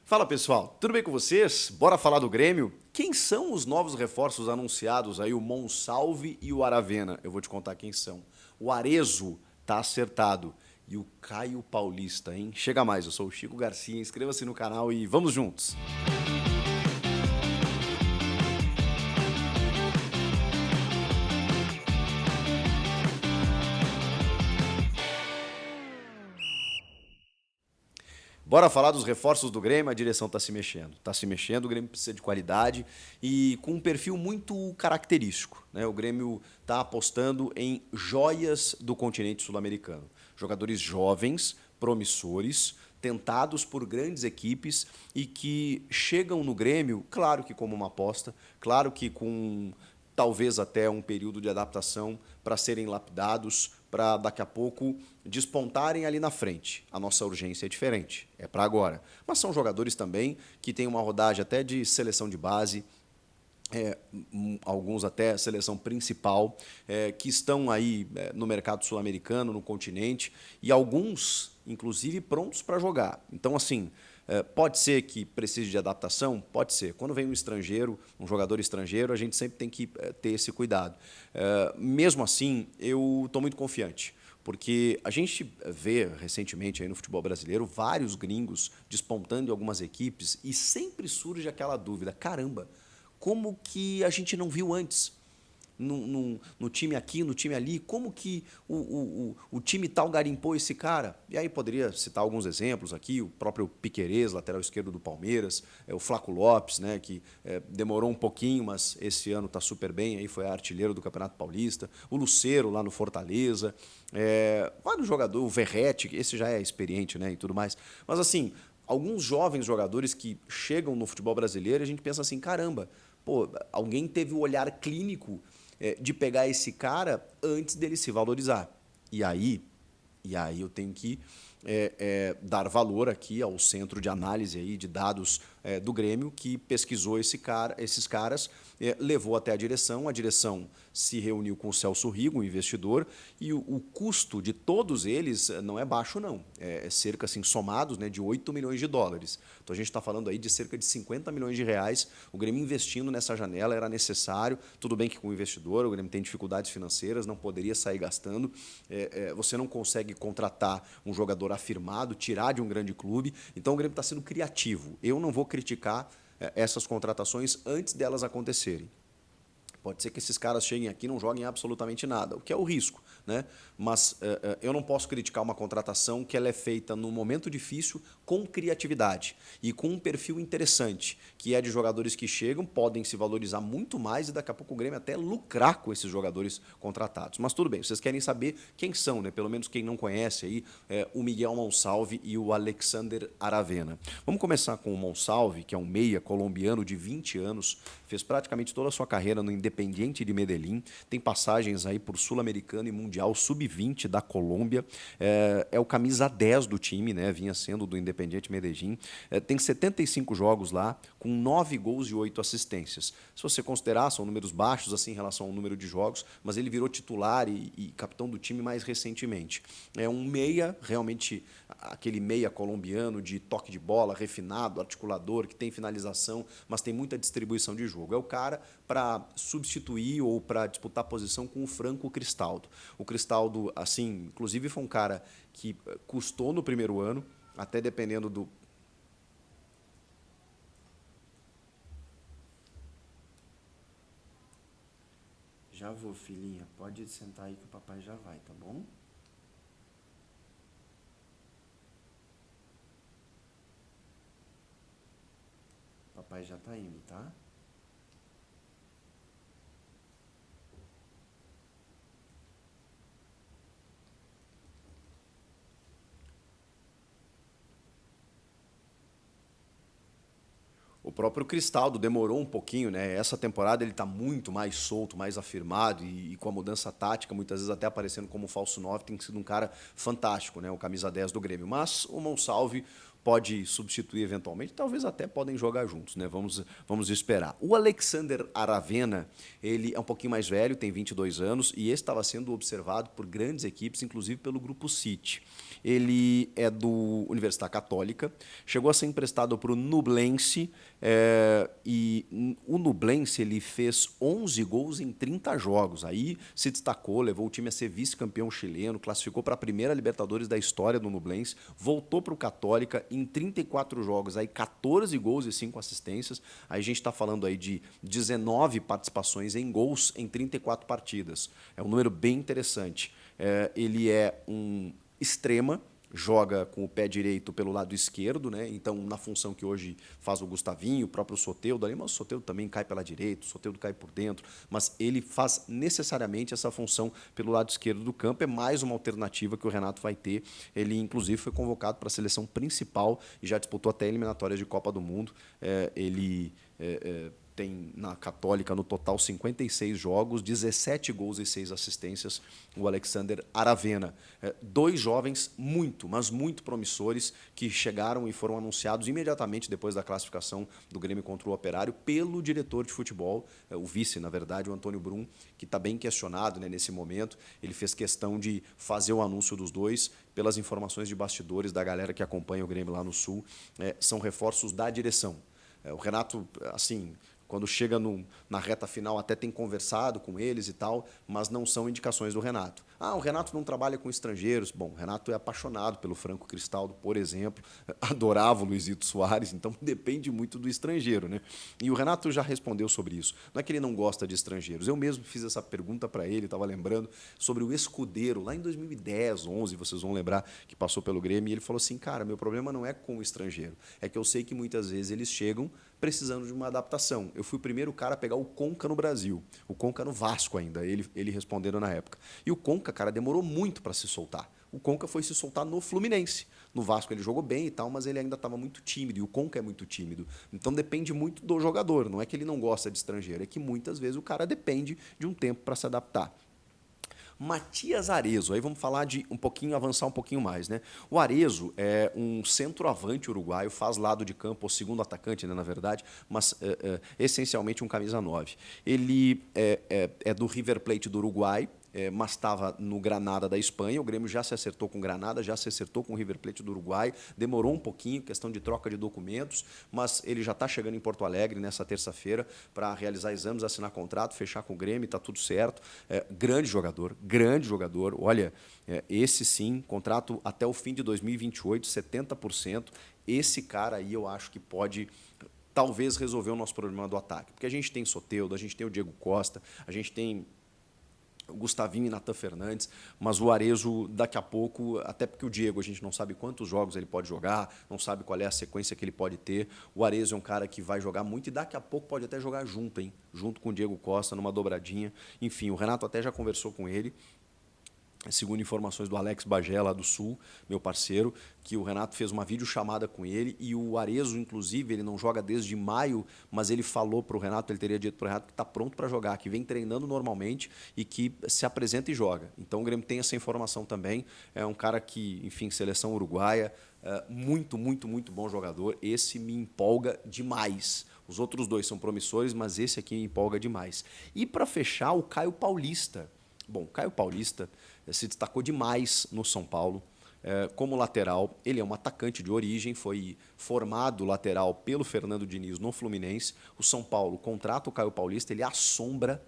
Fala pessoal, tudo bem com vocês? Bora falar do Grêmio? Quem são os novos reforços anunciados aí, o Monsalve e o Aravena? Eu vou te contar quem são. O Arezo tá acertado e o Caio Paulista, hein? Chega mais, eu sou o Chico Garcia, inscreva-se no canal e vamos juntos! Bora falar dos reforços do Grêmio, a direção está se mexendo, o Grêmio precisa de qualidade e com um perfil muito característico, né? O Grêmio está apostando em joias do continente sul-americano. Jogadores jovens, promissores, tentados por grandes equipes e que chegam no Grêmio, claro que como uma aposta, claro que com talvez até um período de adaptação para serem lapidados, para daqui a pouco despontarem ali na frente. A nossa urgência é diferente, é para agora. Mas são jogadores também que têm uma rodagem até de seleção de base, alguns até seleção principal, que estão aí no mercado sul-americano, no continente, e alguns, inclusive, prontos para jogar. Então, assim, pode ser que precise de adaptação? Pode ser. Quando vem um estrangeiro, um jogador estrangeiro, a gente sempre tem que ter esse cuidado. Mesmo assim, eu estou muito confiante. Porque a gente vê recentemente aí no futebol brasileiro vários gringos despontando em algumas equipes e sempre surge aquela dúvida: caramba, como que a gente não viu antes? No time aqui, no time ali, como que o time tal garimpou esse cara? E aí poderia citar alguns exemplos aqui, o próprio Piquerez, lateral esquerdo do Palmeiras, o Flaco Lopes, né, que demorou um pouquinho, mas esse ano está super bem, aí foi artilheiro do Campeonato Paulista, o Lucero lá no Fortaleza, vários jogadores, o Verratti, esse já é experiente, né, e tudo mais. Mas assim, alguns jovens jogadores que chegam no futebol brasileiro e a gente pensa assim, caramba, pô, alguém teve o olhar clínico de pegar esse cara antes dele se valorizar. E aí, eu tenho que dar valor aqui ao centro de análise aí de dados do Grêmio, que pesquisou esses caras, levou até a direção se reuniu com o Celso Rigo, o investidor, e o custo de todos eles não é baixo, não. É cerca, assim, somados, né, de 8 milhões de dólares. Então a gente está falando aí de cerca de 50 milhões de reais. O Grêmio investindo nessa janela era necessário. Tudo bem que com o investidor, o Grêmio tem dificuldades financeiras, não poderia sair gastando. Você não consegue contratar um jogador afirmado, tirar de um grande clube. Então o Grêmio está sendo criativo. Eu não vou criticar essas contratações antes delas acontecerem. Pode ser que esses caras cheguem aqui e não joguem absolutamente nada, o que é o risco, né? Mas eu não posso criticar uma contratação que ela é feita num momento difícil, com criatividade e com um perfil interessante, que é de jogadores que chegam, podem se valorizar muito mais e daqui a pouco o Grêmio até lucrar com esses jogadores contratados. Mas tudo bem, vocês querem saber quem são, né? Pelo menos quem não conhece aí, o Miguel Monsalve e o Alexander Aravena. Vamos começar com o Monsalve, que é um meia colombiano de 20 anos, fez praticamente toda a sua carreira no Independiente de Medellín, tem passagens aí por Sul-Americano e Mundial Sub-20 da Colômbia, é o camisa 10 do time, né? Vinha sendo do Independiente Medellín, tem 75 jogos lá, com 9 gols e 8 assistências. Se você considerar, são números baixos assim em relação ao número de jogos, mas ele virou titular e capitão do time mais recentemente. É um meia, realmente aquele meia colombiano de toque de bola, refinado, articulador, que tem finalização, mas tem muita distribuição de jogo. É o cara para substituir ou para disputar posição com o Franco Cristaldo. O Cristaldo, assim, inclusive foi um cara que custou no primeiro ano, até dependendo do... Já vou, filhinha. Pode sentar aí que o papai já vai, tá bom? Papai já tá indo, tá? O próprio Cristaldo demorou um pouquinho, né? Essa temporada ele está muito mais solto, mais afirmado e com a mudança tática, muitas vezes até aparecendo como falso 9, tem sido um cara fantástico, né? O camisa 10 do Grêmio. Mas o Monsalve pode substituir eventualmente, talvez até podem jogar juntos, né? Vamos esperar. O Alexander Aravena, ele é um pouquinho mais velho, tem 22 anos, e esse estava sendo observado por grandes equipes, inclusive pelo Grupo City. Ele é do Universidade Católica, chegou a ser emprestado para o Nublense, e o Nublense ele fez 11 gols em 30 jogos. Aí se destacou, levou o time a ser vice-campeão chileno, classificou para a primeira Libertadores da história do Nublense, voltou para o Católica em 34 jogos, aí 14 gols e 5 assistências. Aí a gente está falando aí de 19 participações em gols em 34 partidas. É um número bem interessante. Ele é um extrema, joga com o pé direito pelo lado esquerdo, né? Então, na função que hoje faz o Gustavinho, o próprio Soteldo ali, mas o Soteldo também cai pela direita, o Soteldo cai por dentro, mas ele faz necessariamente essa função pelo lado esquerdo do campo, é mais uma alternativa que o Renato vai ter. Ele, inclusive, foi convocado para a seleção principal e já disputou até eliminatórias de Copa do Mundo. Ele tem na Católica, no total, 56 jogos, 17 gols e 6 assistências, o Alexander Aravena. Dois jovens muito, mas muito promissores, que chegaram e foram anunciados imediatamente depois da classificação do Grêmio contra o Operário pelo diretor de futebol, o vice, na verdade, o Antônio Brum, que está bem questionado, né, nesse momento. Ele fez questão de fazer o anúncio dos dois, pelas informações de bastidores da galera que acompanha o Grêmio lá no Sul. São reforços da direção. O Renato, assim, quando chega na reta final, até tem conversado com eles e tal, mas não são indicações do Renato. O Renato não trabalha com estrangeiros. Bom, o Renato é apaixonado pelo Franco Cristaldo, por exemplo, adorava o Luizito Soares, então depende muito do estrangeiro, né? E o Renato já respondeu sobre isso. Não é que ele não gosta de estrangeiros. Eu mesmo fiz essa pergunta para ele, estava lembrando, sobre o Escudeiro, lá em 2010, 11, vocês vão lembrar, que passou pelo Grêmio, e ele falou assim, cara, meu problema não é com o estrangeiro, é que eu sei que muitas vezes eles chegam precisando de uma adaptação. Eu fui o primeiro cara a pegar o Conca no Brasil, o Conca no Vasco ainda, ele respondendo na época. E o Conca, cara, demorou muito para se soltar. O Conca foi se soltar no Fluminense. No Vasco ele jogou bem e tal, mas ele ainda estava muito tímido, e o Conca é muito tímido. Então depende muito do jogador, não é que ele não gosta de estrangeiro, é que muitas vezes o cara depende de um tempo para se adaptar. Matias Arezo, aí vamos falar de avançar um pouquinho mais, né? O Arezo é um centroavante uruguaio, faz lado de campo, o segundo atacante, né, na verdade, mas essencialmente um camisa 9. Ele é do River Plate do Uruguai, mas estava no Granada da Espanha. O Grêmio já se acertou com o Granada, já se acertou com o River Plate do Uruguai, demorou um pouquinho, questão de troca de documentos, mas ele já está chegando em Porto Alegre nessa terça-feira para realizar exames, assinar contrato, fechar com o Grêmio, está tudo certo. Grande jogador. Olha, esse sim, contrato até o fim de 2028, 70%. Esse cara aí eu acho que pode talvez resolver o nosso problema do ataque, porque a gente tem Soteldo, a gente tem o Diego Costa, a gente tem o Gustavinho e Natan Fernandes, mas o Arezo daqui a pouco, até porque o Diego a gente não sabe quantos jogos ele pode jogar, não sabe qual é a sequência que ele pode ter. O Arezo é um cara que vai jogar muito e daqui a pouco pode até jogar junto, hein? Junto com o Diego Costa, numa dobradinha. Enfim, o Renato até já conversou com ele, segundo informações do Alex Bagé, lá do Sul, meu parceiro, que o Renato fez uma videochamada com ele e o Arezo, inclusive, ele não joga desde maio, mas ele falou para o Renato, ele teria dito para o Renato que está pronto para jogar, que vem treinando normalmente e que se apresenta e joga. Então o Grêmio tem essa informação também. É um cara que, enfim, seleção uruguaia, muito bom jogador. Esse me empolga demais. Os outros dois são promissores, mas esse aqui me empolga demais. E para fechar, o Caio Paulista. Bom, o Caio Paulista se destacou demais no São Paulo como lateral. Ele é um atacante de origem, foi formado lateral pelo Fernando Diniz no Fluminense. O São Paulo contrata o Caio Paulista, ele assombra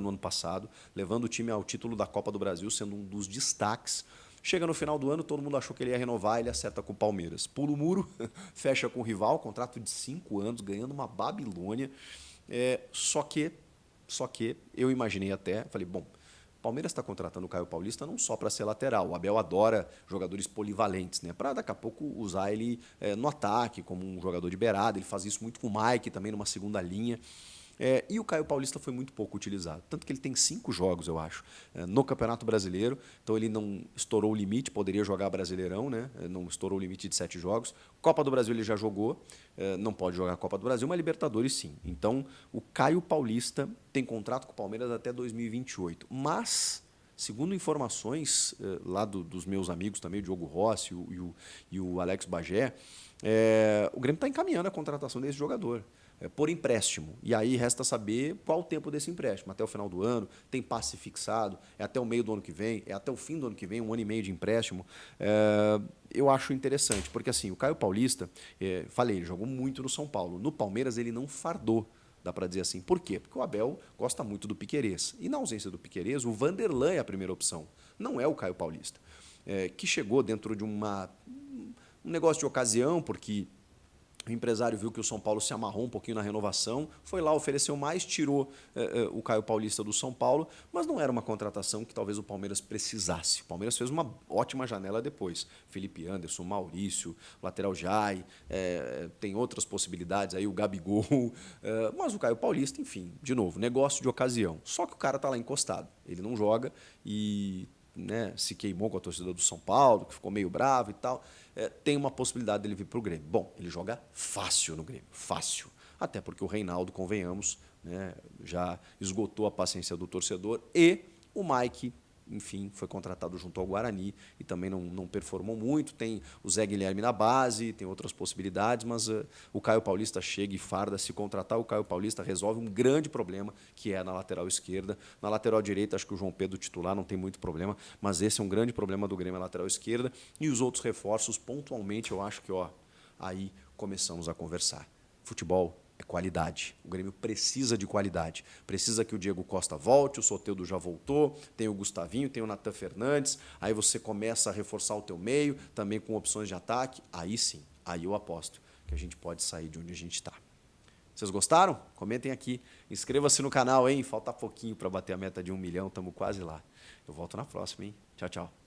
no ano passado, levando o time ao título da Copa do Brasil, sendo um dos destaques. Chega no final do ano, todo mundo achou que ele ia renovar, ele acerta com o Palmeiras. Pula o muro, fecha com o rival, contrato de 5 anos, ganhando uma Babilônia. Só que eu imaginei até, falei, bom, Palmeiras está contratando o Caio Paulista não só para ser lateral. O Abel adora jogadores polivalentes, né? Para daqui a pouco usar ele no ataque, como um jogador de beirada. Ele faz isso muito com o Mike também, numa segunda linha. E o Caio Paulista foi muito pouco utilizado. Tanto que ele tem 5 jogos, eu acho, no Campeonato Brasileiro. Então ele não estourou o limite, poderia jogar Brasileirão, né? Não estourou o limite de 7 jogos. Copa do Brasil ele já jogou, não pode jogar a Copa do Brasil, mas Libertadores sim. Então o Caio Paulista tem contrato com o Palmeiras até 2028. Mas Segundo informações lá dos meus amigos também, o Diogo Rossi e o Alex Bagé, o Grêmio está encaminhando a contratação desse jogador. Por empréstimo. E aí resta saber qual o tempo desse empréstimo. Até o final do ano, tem passe fixado, é até o meio do ano que vem, é até o fim do ano que vem, 1 ano e meio de empréstimo. Eu acho interessante, porque assim, o Caio Paulista, falei, ele jogou muito no São Paulo. No Palmeiras ele não fardou, dá para dizer assim. Por quê? Porque o Abel gosta muito do Piquerez. E na ausência do Piquerez, o Vanderlan é a primeira opção. Não é o Caio Paulista. Que chegou dentro de um negócio de ocasião, porque o empresário viu que o São Paulo se amarrou um pouquinho na renovação, foi lá, ofereceu mais, tirou o Caio Paulista do São Paulo, mas não era uma contratação que talvez o Palmeiras precisasse. O Palmeiras fez uma ótima janela depois. Felipe Anderson, Maurício, lateral Jai, tem outras possibilidades, aí o Gabigol, mas o Caio Paulista, enfim, de novo, negócio de ocasião. Só que o cara está lá encostado, ele não joga e se queimou com a torcida do São Paulo, que ficou meio bravo e tal, tem uma possibilidade dele vir para o Grêmio. Bom, ele joga fácil no Grêmio, fácil. Até porque o Reinaldo, convenhamos, já esgotou a paciência do torcedor e o Mike, enfim, foi contratado junto ao Guarani e também não performou muito. Tem o Zé Guilherme na base, tem outras possibilidades, mas o Caio Paulista chega e farda. Se contratar o Caio Paulista, resolve um grande problema, que é na lateral esquerda. Na lateral direita, acho que o João Pedro titular não tem muito problema, mas esse é um grande problema do Grêmio, a lateral esquerda. E os outros reforços, pontualmente, eu acho que aí começamos a conversar. Futebol é qualidade. O Grêmio precisa de qualidade. Precisa que o Diego Costa volte, o Soteldo já voltou, tem o Gustavinho, tem o Natan Fernandes, aí você começa a reforçar o teu meio, também com opções de ataque, aí sim, aí eu aposto que a gente pode sair de onde a gente está. Vocês gostaram? Comentem aqui. Inscreva-se no canal, hein? Falta pouquinho para bater a meta de 1 milhão, estamos quase lá. Eu volto na próxima, hein? Tchau, tchau.